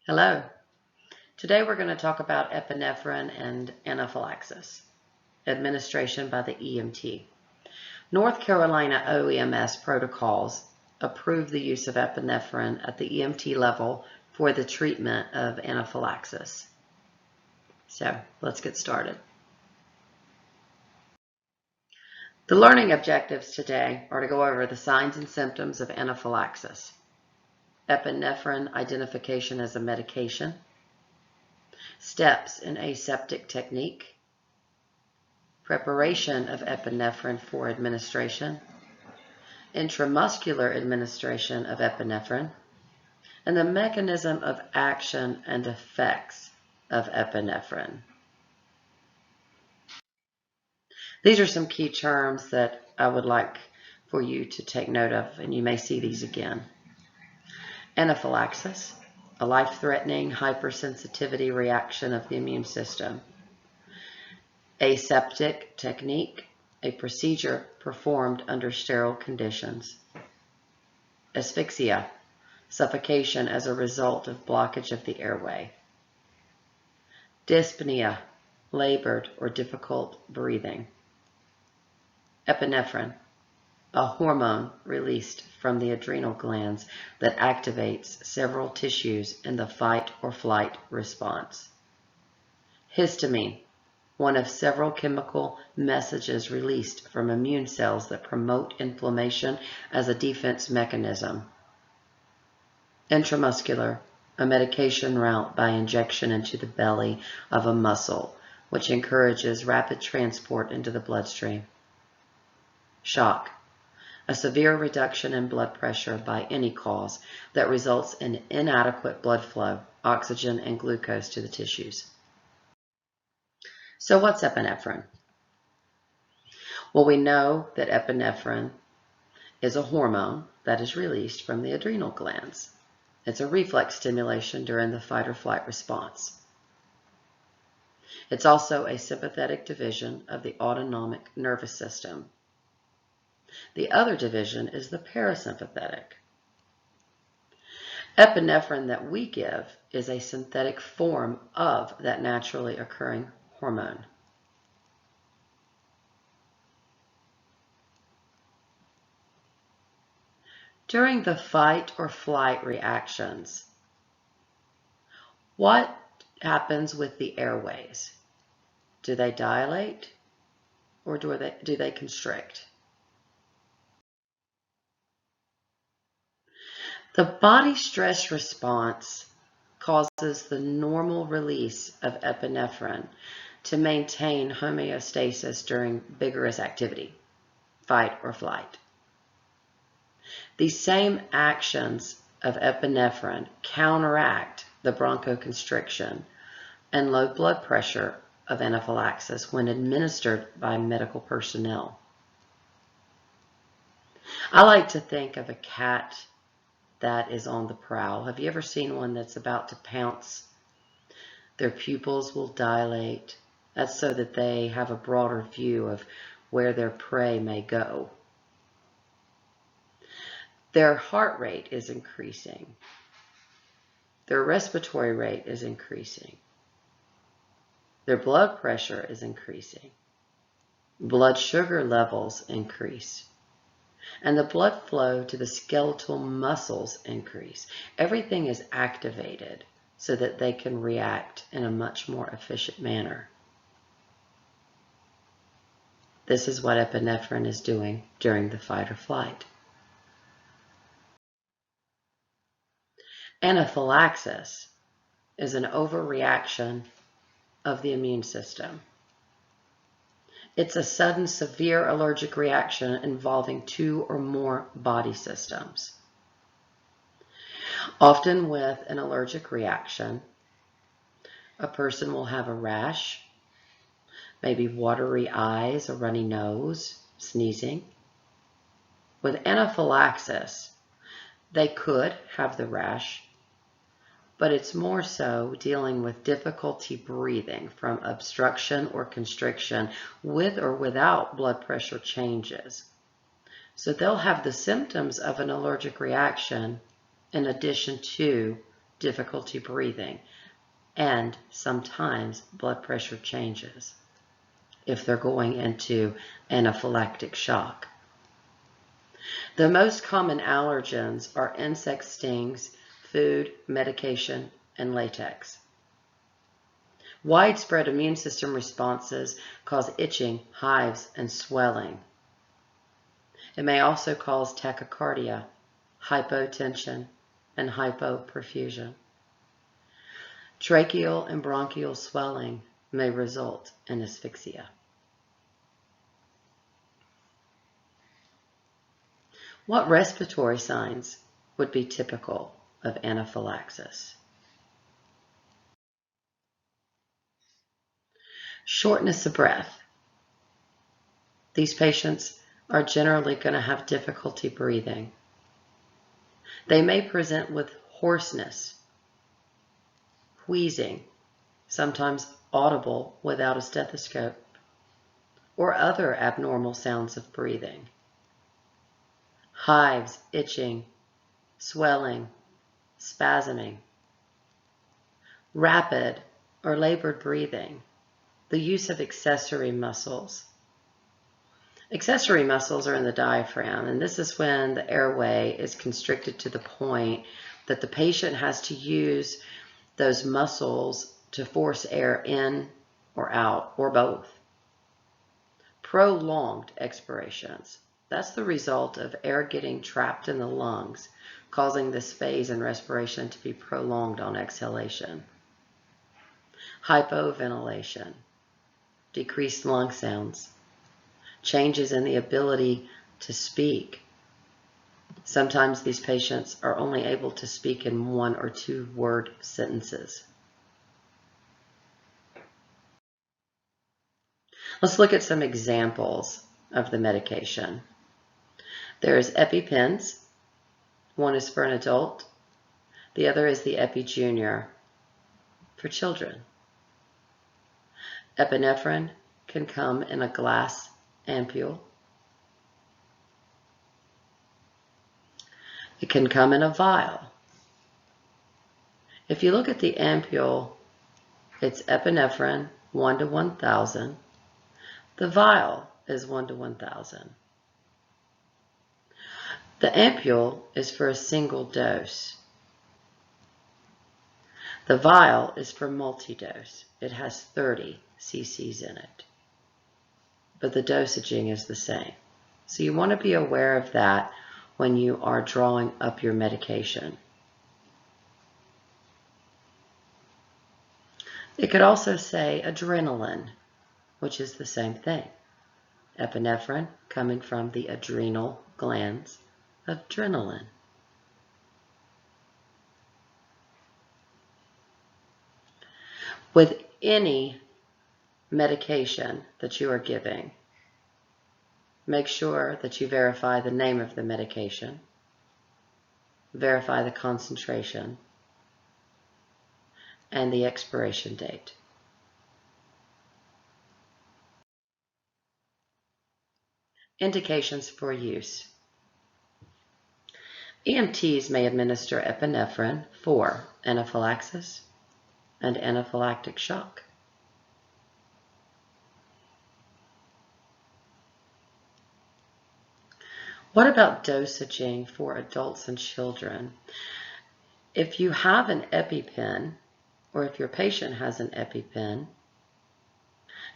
Hello. Today we're going to talk about epinephrine and anaphylaxis, administration by the EMT. North Carolina OEMS protocols approve the use of epinephrine at the EMT level for the treatment of anaphylaxis. So let's get started. The learning objectives today are to go over the signs and symptoms of anaphylaxis, epinephrine identification as a medication, steps in aseptic technique, preparation of epinephrine for administration, intramuscular administration of epinephrine, and the mechanism of action and effects of epinephrine. These are some key terms that I would like for you to take note of, and you may see these again. Anaphylaxis, a life-threatening hypersensitivity reaction of the immune system. Aseptic technique, a procedure performed under sterile conditions. Asphyxia, suffocation as a result of blockage of the airway. Dyspnea, labored or difficult breathing. Epinephrine, a hormone released from the adrenal glands that activates several tissues in the fight or flight response. Histamine, one of several chemical messages released from immune cells that promote inflammation as a defense mechanism. Intramuscular, a medication route by injection into the belly of a muscle, which encourages rapid transport into the bloodstream. Shock, a severe reduction in blood pressure by any cause that results in inadequate blood flow, oxygen, and glucose to the tissues. So what's epinephrine? Well, we know that epinephrine is a hormone that is released from the adrenal glands. It's a reflex stimulation during the fight or flight response. It's also a sympathetic division of the autonomic nervous system. The other division is the parasympathetic. Epinephrine that we give is a synthetic form of that naturally occurring hormone. During the fight or flight reactions, what happens with the airways? Do they dilate or do they constrict? The body stress response causes the normal release of epinephrine to maintain homeostasis during vigorous activity, fight or flight. These same actions of epinephrine counteract the bronchoconstriction and low blood pressure of anaphylaxis when administered by medical personnel. I like to think of a cat that is on the prowl. Have you ever seen one that's about to pounce? Their pupils will dilate. That's so that they have a broader view of where their prey may go. Their heart rate is increasing. Their respiratory rate is increasing. Their blood pressure is increasing. Blood sugar levels increase. And the blood flow to the skeletal muscles increase. Everything is activated so that they can react in a much more efficient manner. This is what epinephrine is doing during the fight or flight. Anaphylaxis is an overreaction of the immune system. It's a sudden severe allergic reaction involving two or more body systems. Often with an allergic reaction, a person will have a rash, maybe watery eyes, a runny nose, sneezing. With anaphylaxis, they could have the rash, but it's more so dealing with difficulty breathing from obstruction or constriction with or without blood pressure changes. So they'll have the symptoms of an allergic reaction in addition to difficulty breathing, and sometimes blood pressure changes if they're going into anaphylactic shock. The most common allergens are insect stings, food, medication, and latex. Widespread immune system responses cause itching, hives, and swelling. It may also cause tachycardia, hypotension, and hypoperfusion. Tracheal and bronchial swelling may result in asphyxia. What respiratory signs would be typical of anaphylaxis? Shortness of breath. These patients are generally going to have difficulty breathing. They may present with hoarseness, wheezing, sometimes audible without a stethoscope, or other abnormal sounds of breathing. Hives, itching, swelling, spasming. Rapid or labored breathing. The use of accessory muscles. Accessory muscles are in the diaphragm, and this is when the airway is constricted to the point that the patient has to use those muscles to force air in or out, or both. Prolonged expirations. That's the result of air getting trapped in the lungs, causing this phase in respiration to be prolonged on exhalation. Hypoventilation. Decreased lung sounds. Changes in the ability to speak. Sometimes these patients are only able to speak in 1 or 2 word sentences. Let's look at some examples of the medication. There's Epi-Pens. One is for an adult. The other is the Epi Junior for children. Epinephrine can come in a glass ampule. It can come in a vial. If you look at the ampule, it's epinephrine 1 to 1,000. The vial is 1 to 1,000. The ampule is for a single dose. The vial is for multi-dose. It has 30 cc's in it, but the dosaging is the same. So you want to be aware of that when you are drawing up your medication. It could also say adrenaline, which is the same thing. Epinephrine coming from the adrenal glands, adrenaline. With any medication that you are giving, make sure that you verify the name of the medication, verify the concentration, and the expiration date. Indications for use. EMTs may administer epinephrine for anaphylaxis and anaphylactic shock. What about dosaging for adults and children? If you have an Epi-Pen, or if your patient has an Epi-Pen,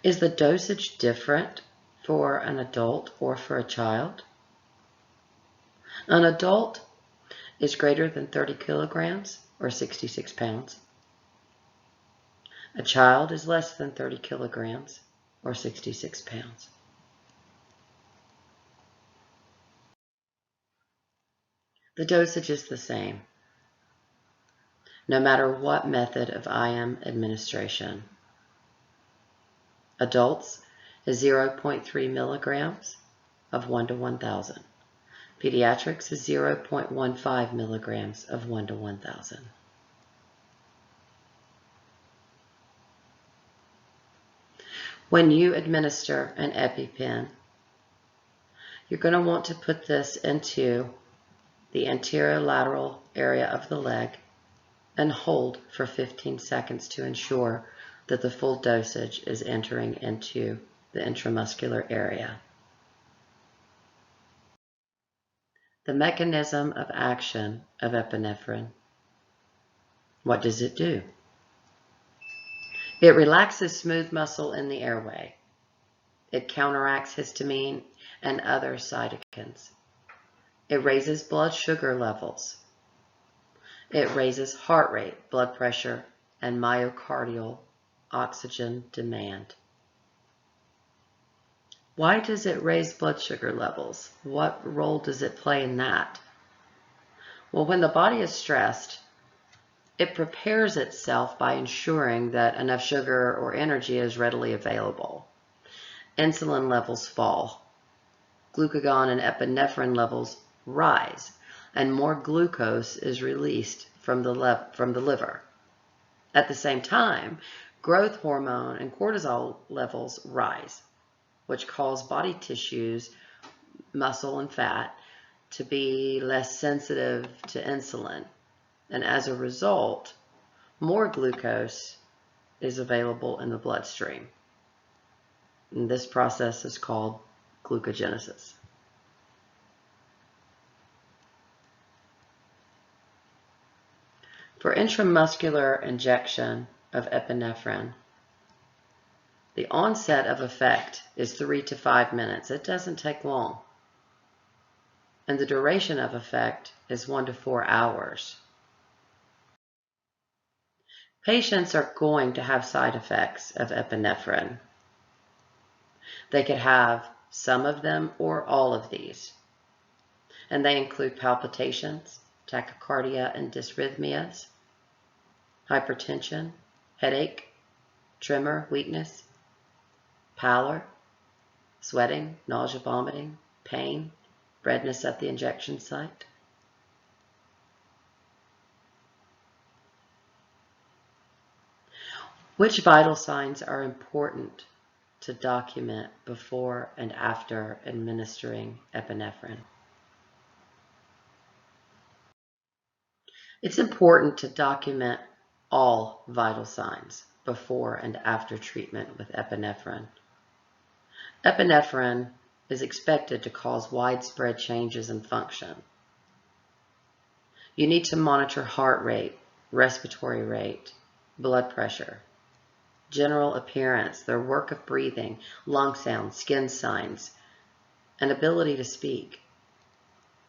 is the dosage different for an adult or for a child? An adult is greater than 30 kilograms or 66 pounds. A child is less than 30 kilograms or 66 pounds. The dosage is the same, no matter what method of IM administration. Adults is 0.3 milligrams of 1 to 1,000. Pediatrics is 0.15 milligrams of 1 to 1,000. When you administer an Epi-Pen, you're going to want to put this into the anterolateral area of the leg and hold for 15 seconds to ensure that the full dosage is entering into the intramuscular area. The mechanism of action of epinephrine. What does it do? It relaxes smooth muscle in the airway. It counteracts histamine and other cytokines. It raises blood sugar levels. It raises heart rate, blood pressure, and myocardial oxygen demand. Why does it raise blood sugar levels? What role does it play in that? Well, when the body is stressed, it prepares itself by ensuring that enough sugar or energy is readily available. Insulin levels fall. Glucagon and epinephrine levels rise, and more glucose is released from the liver. At the same time, growth hormone and cortisol levels rise, which cause body tissues, muscle and fat, to be less sensitive to insulin. And as a result, more glucose is available in the bloodstream. And this process is called glucogenesis. For intramuscular injection of epinephrine, the onset of effect is 3 to 5 minutes. It doesn't take long. And the duration of effect is 1 to 4 hours. Patients are going to have side effects of epinephrine. They could have some of them or all of these. And they include palpitations, tachycardia and dysrhythmias, hypertension, headache, tremor, weakness, pallor, sweating, nausea, vomiting, pain, redness at the injection site. Which vital signs are important to document before and after administering epinephrine? It's important to document all vital signs before and after treatment with epinephrine. Epinephrine is expected to cause widespread changes in function. You need to monitor heart rate, respiratory rate, blood pressure, general appearance, their work of breathing, lung sound, skin signs, and ability to speak.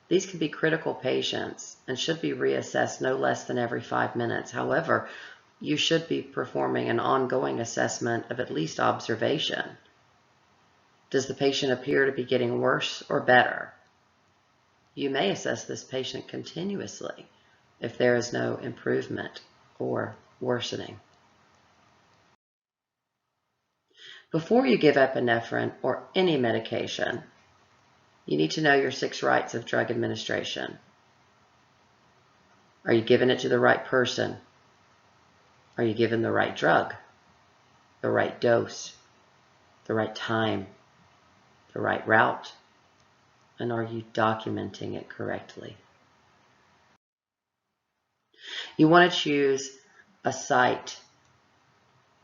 These can be critical patients and should be reassessed no less than every 5 minutes. However, you should be performing an ongoing assessment of at least observation. Does the patient appear to be getting worse or better? You may assess this patient continuously if there is no improvement or worsening. Before you give epinephrine or any medication, you need to know your 6 rights of drug administration. Are you giving it to the right person? Are you given the right drug, the right dose, the right time, the right route? And are you documenting it correctly? You want to choose a site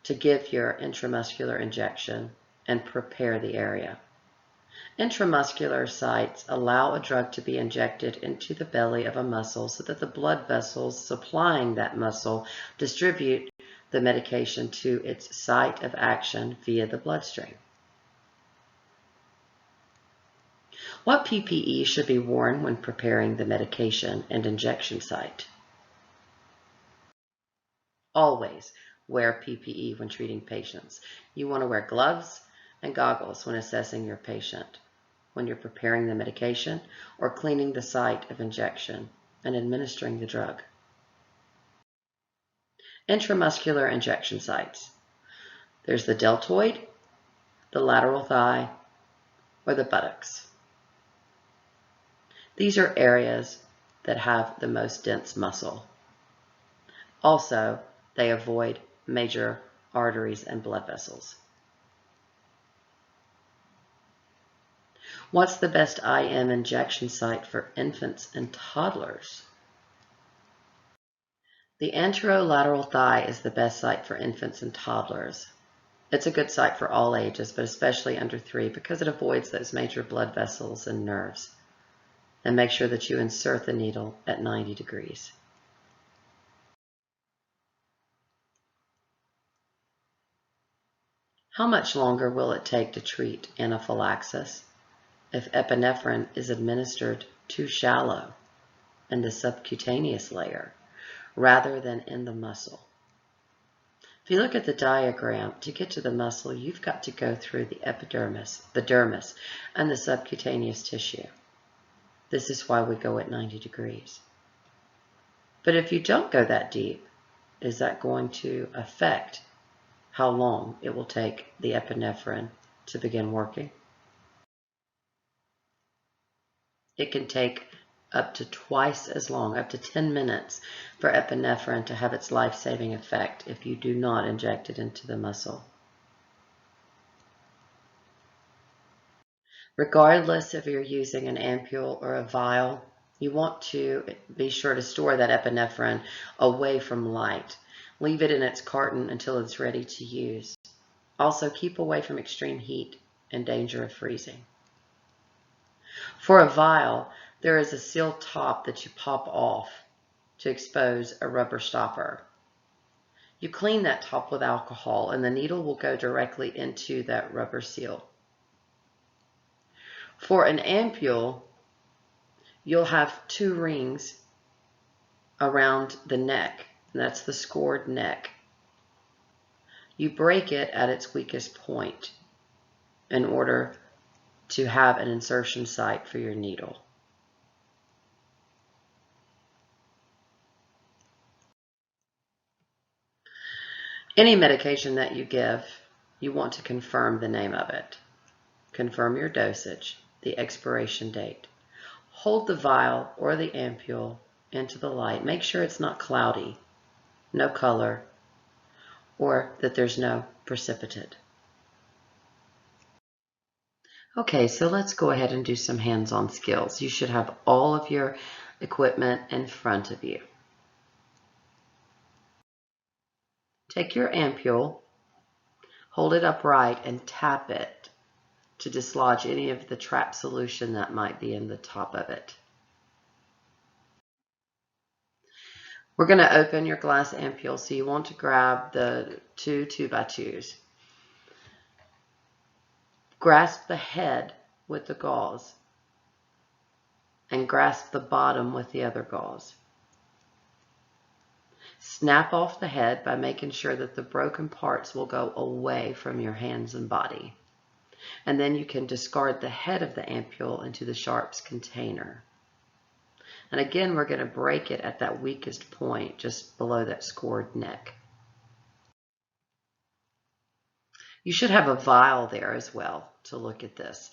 to give your intramuscular injection and prepare the area. Intramuscular sites allow a drug to be injected into the belly of a muscle so that the blood vessels supplying that muscle distribute the medication to its site of action via the bloodstream. What PPE should be worn when preparing the medication and injection site? Always wear PPE when treating patients. You want to wear gloves and goggles when assessing your patient, when you're preparing the medication or cleaning the site of injection and administering the drug. Intramuscular injection sites. There's the deltoid, the lateral thigh, or the buttocks. These are areas that have the most dense muscle. Also, they avoid major arteries and blood vessels. What's the best IM injection site for infants and toddlers? The anterolateral thigh is the best site for infants and toddlers. It's a good site for all ages, but especially under 3 because it avoids those major blood vessels and nerves. And make sure that you insert the needle at 90 degrees. How much longer will it take to treat anaphylaxis if epinephrine is administered too shallow in the subcutaneous layer rather than in the muscle? If you look at the diagram, to get to the muscle, you've got to go through the epidermis, the dermis, and the subcutaneous tissue. This is why we go at 90 degrees. But if you don't go that deep, is that going to affect how long it will take the epinephrine to begin working? It can take up to twice as long, up to 10 minutes, for epinephrine to have its life-saving effect if you do not inject it into the muscle. Regardless if you're using an ampule or a vial, you want to be sure to store that epinephrine away from light. Leave it in its carton until it's ready to use. Also, keep away from extreme heat and danger of freezing. For a vial, there is a sealed top that you pop off to expose a rubber stopper. You clean that top with alcohol and the needle will go directly into that rubber seal. For an ampule, you'll have 2 rings around the neck, and that's the scored neck. You break it at its weakest point in order to have an insertion site for your needle. Any medication that you give, you want to confirm the name of it. Confirm your dosage, the expiration date. Hold the vial or the ampule into the light. Make sure it's not cloudy, no color, or that there's no precipitate. Okay, so let's go ahead and do some hands-on skills. You should have all of your equipment in front of you. Take your ampule, hold it upright, and tap it to dislodge any of the trap solution that might be in the top of it. We're going to open your glass ampule, so you want to grab the 2 2x2s. Grasp the head with the gauze and grasp the bottom with the other gauze. Snap off the head by making sure that the broken parts will go away from your hands and body. And then you can discard the head of the ampule into the sharps container. And again, we're going to break it at that weakest point, just below that scored neck. You should have a vial there as well to look at this.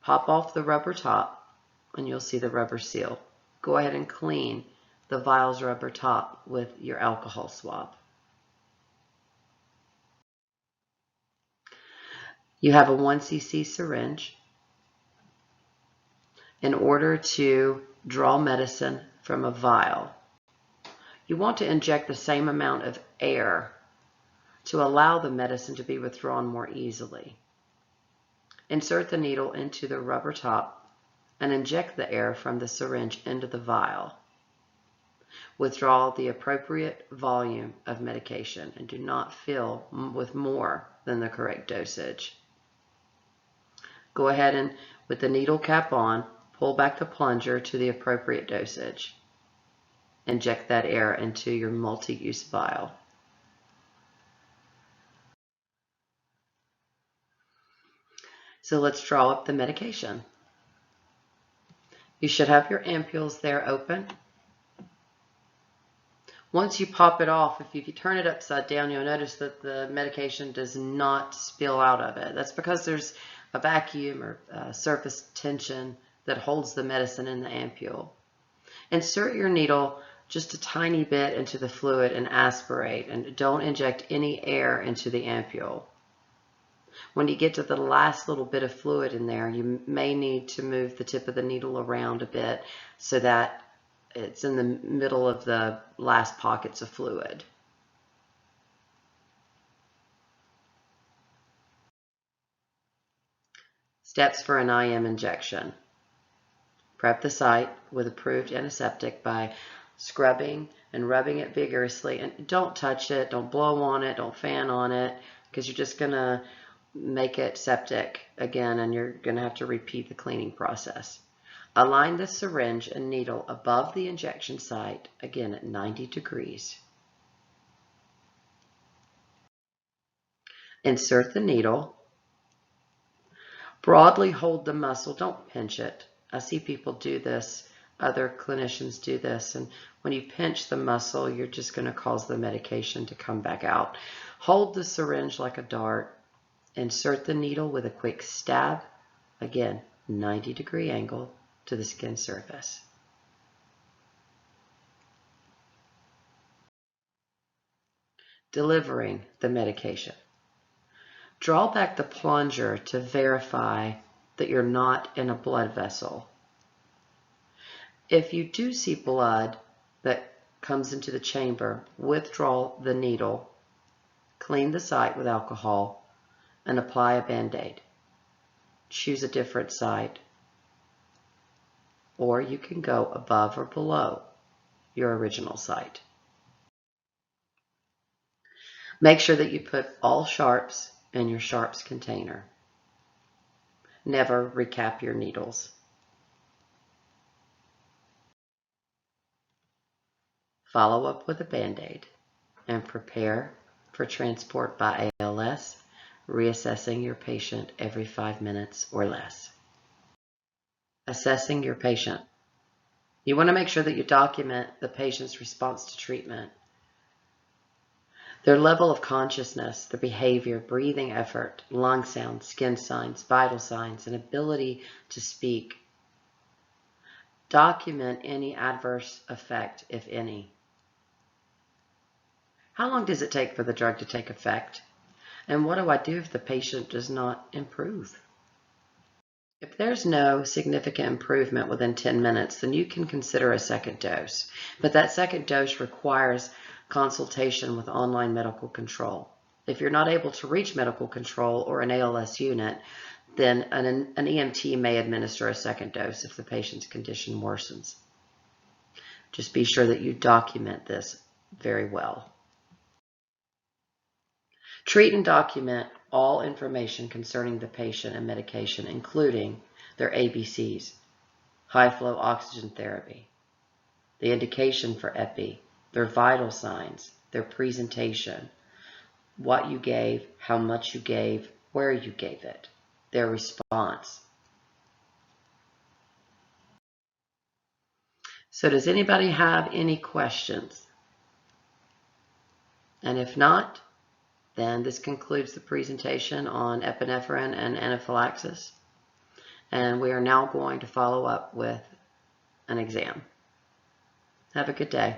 Pop off the rubber top and you'll see the rubber seal. Go ahead and clean the vial's rubber top with your alcohol swab. You have a 1 cc syringe. In order to draw medicine from a vial, you want to inject the same amount of air to allow the medicine to be withdrawn more easily. Insert the needle into the rubber top and inject the air from the syringe into the vial. Withdraw the appropriate volume of medication and do not fill with more than the correct dosage. Go ahead and, with the needle cap on, pull back the plunger to the appropriate dosage. Inject that air into your multi-use vial. So let's draw up the medication. You should have your ampules there open. Once you pop it off, if you turn it upside down, you'll notice that the medication does not spill out of it. That's because there's a vacuum or surface tension that holds the medicine in the ampule. Insert your needle just a tiny bit into the fluid and aspirate, and don't inject any air into the ampule. When you get to the last little bit of fluid in there, you may need to move the tip of the needle around a bit so that it's in the middle of the last pockets of fluid. Steps for an IM injection. Prep the site with approved antiseptic by scrubbing and rubbing it vigorously. And don't touch it, don't blow on it, don't fan on it, because you're just going to make it septic again, and you're going to have to repeat the cleaning process. Align the syringe and needle above the injection site, again at 90 degrees. Insert the needle. Broadly hold the muscle, don't pinch it. I see people do this, other clinicians do this, and when you pinch the muscle, you're just going to cause the medication to come back out. Hold the syringe like a dart. Insert the needle with a quick stab, again, 90-degree angle to the skin surface. Delivering the medication. Draw back the plunger to verify that you're not in a blood vessel. If you do see blood that comes into the chamber, withdraw the needle, clean the site with alcohol, and apply a Band-Aid. Choose a different site, or you can go above or below your original site. Make sure that you put all sharps in your sharps container. Never recap your needles. Follow up with a Band-Aid and prepare for transport by ALS, reassessing your patient every 5 minutes or less. Assessing your patient. You want to make sure that you document the patient's response to treatment, their level of consciousness, their behavior, breathing effort, lung sound, skin signs, vital signs, and ability to speak. Document any adverse effect, if any. How long does it take for the drug to take effect? And what do I do if the patient does not improve? If there's no significant improvement within 10 minutes, then you can consider a second dose. But that second dose requires consultation with online medical control. If you're not able to reach medical control or an ALS unit, then an EMT may administer a second dose if the patient's condition worsens. Just be sure that you document this very well. Treat and document all information concerning the patient and medication, including their ABCs, high flow oxygen therapy, the indication for Epi, their vital signs, their presentation, what you gave, how much you gave, where you gave it, their response. So does anybody have any questions? And if not, then this concludes the presentation on epinephrine and anaphylaxis. And we are now going to follow up with an exam. Have a good day.